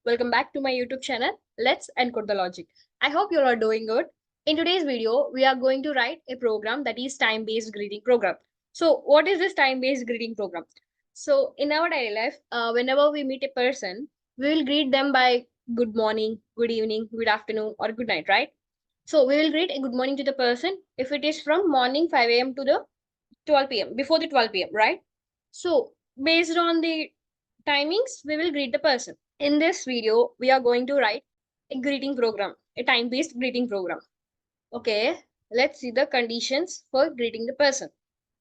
Welcome back to my YouTube channel. Let's encode the logic. I hope you all are doing good. In today's video, we are going to write a program that is time-based greeting program. So what is this time-based greeting program? So in our daily life, whenever we meet a person, we will greet them by good morning, good evening, good afternoon, or good night, right? So we will greet a good morning to the person if it is from morning 5 a.m. to the 12 p.m. before the 12 p.m., right? So based on the timings, we will greet the person. In this video, we are going to write a greeting program, a time-based greeting program. Okay, let's see the conditions for greeting the person.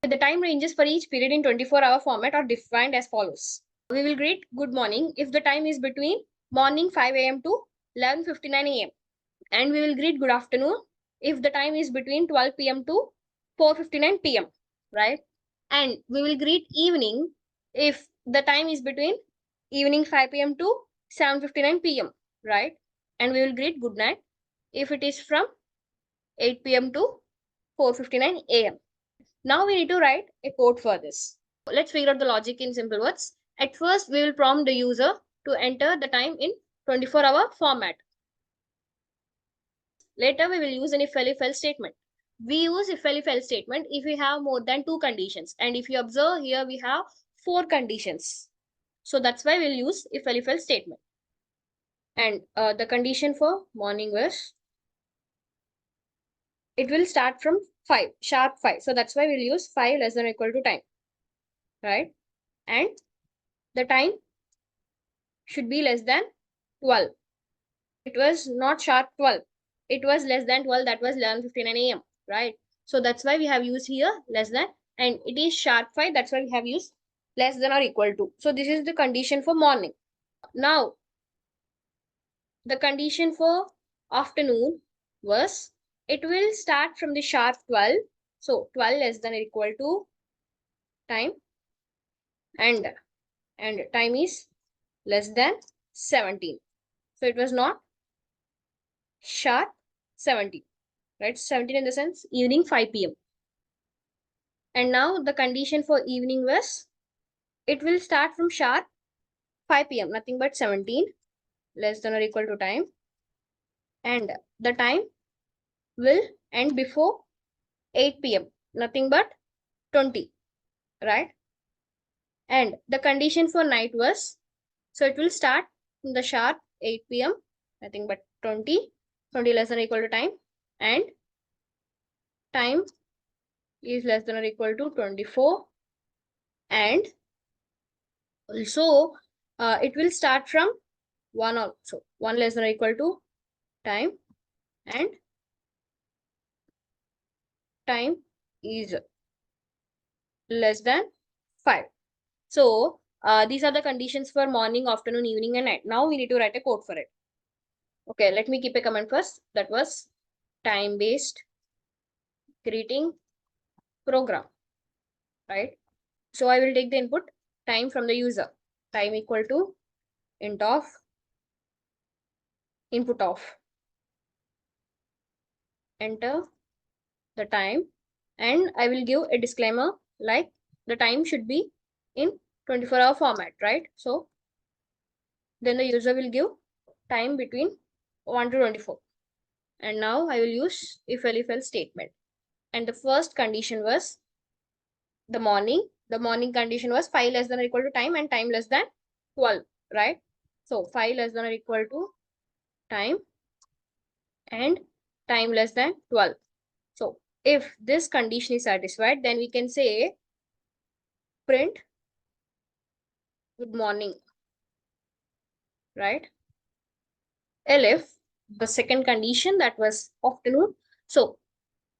The time ranges for each period in 24-hour format are defined as follows. We will greet good morning if the time is between morning 5 a.m. to 11:59 a.m. And we will greet good afternoon if the time is between 12 p.m. to 4:59 p.m. Right? And we will greet evening if the time is between evening 5 p.m. to 7:59 p.m. Right? And we will greet good night if it is from 8 p.m. to 4:59 a.m. Now we need to write a code for this. Let's figure out the logic in simple words. At first, we will prompt the user to enter the time in 24-hour format. Later, we will use an if-elif-else statement. We use if-elif-else statement if we have more than two conditions. And if you observe here, we have four conditions. So that's why we'll use if-elif-else statement. And the condition for morning was, it will start from 5, sharp 5. So that's why we'll use 5 less than or equal to time, right? And the time should be less than 12. It was not sharp 12. It was less than 12. That was 11:59 a.m., right? So that's why we have used here less than, and it is sharp 5. That's why we have used less than or equal to. So this is the condition for morning. Now, the condition for afternoon was, it will start from the sharp 12. So 12 less than or equal to time, and time is less than 17. So it was not sharp 17, right? 17 in the sense evening 5 p.m. And now the condition for evening was, it will start from sharp 5 p.m. nothing but 17 less than or equal to time, and the time will end before 8 p.m. nothing but 20, right? And the condition for night was, so it will start from the sharp 8 p.m. nothing but 20 less than or equal to time, and time is less than or equal to 24, and also it will start from 1 also, 1 less than or equal to time, and time is less than 5. So these are the conditions for morning, afternoon, evening, and night. Now we need to write a code for it. Okay, let me keep a comment first. That was time-based greeting program, right? So I will take the input time from the user. Time equal to int of input of. Enter the time, and I will give a disclaimer like the time should be in 24-hour format, right? So then the user will give time between 1 to 24. And now I will use if-elif-else statement. And the first condition was the morning. The morning condition was 5 less than or equal to time, and time less than 12, right? So 5 less than or equal to time, and time less than 12. So if this condition is satisfied, then we can say print good morning, right? Elif, the second condition, that was afternoon. So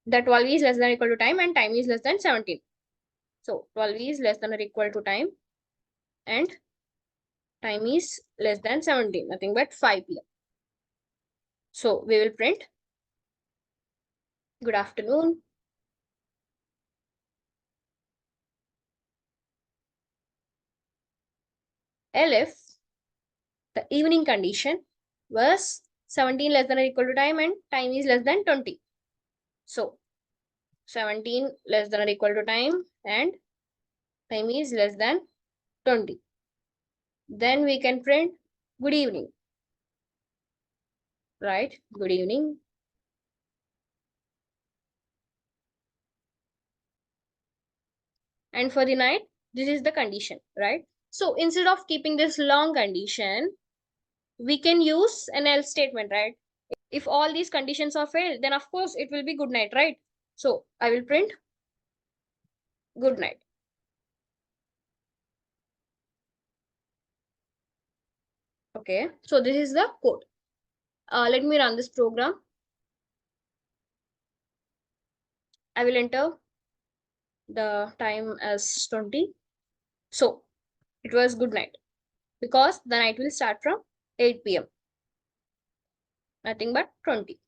the 12 is less than or equal to time, and time is less than 17. So 12 is less than or equal to time, and time is less than 17, nothing but 5 p.m. So we will print good afternoon. Elif, the evening condition was 17 less than or equal to time, and time is less than 20. So 17 less than or equal to time, and time is less than 20. Then we can print good evening. right? Good evening. And for the night, this is the condition, right? So instead of keeping this long condition, we can use an else statement, right? If all these conditions are failed, then of course it will be good night, right? So I will print good night. Okay, so this is the code. Let me run this program. I will enter the time as 20. So it was good night because the night will start from 8 p.m. Nothing but 20.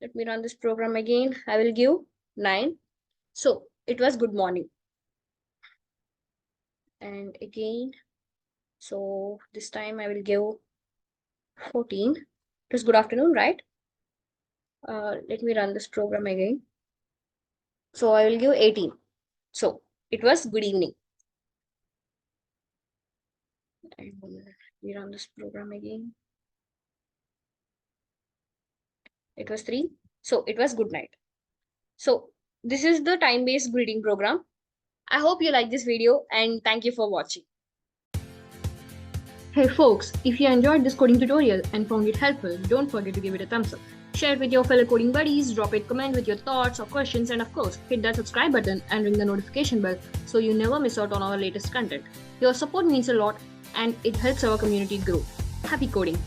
Let me run this program again. I will give 9. So it was good morning. And again, so this time I will give 14. It was good afternoon, right? Let me run this program again. So I will give 18. So it was good evening. And we run this program again. It was 3. So it was good night. So this is the time-based greeting program. I hope you like this video and thank you for watching. Hey folks, if you enjoyed this coding tutorial and found it helpful, don't forget to give it a thumbs up. Share it with your fellow coding buddies, drop a comment with your thoughts or questions, and of course, hit that subscribe button and ring the notification bell so you never miss out on our latest content. Your support means a lot and it helps our community grow. Happy coding!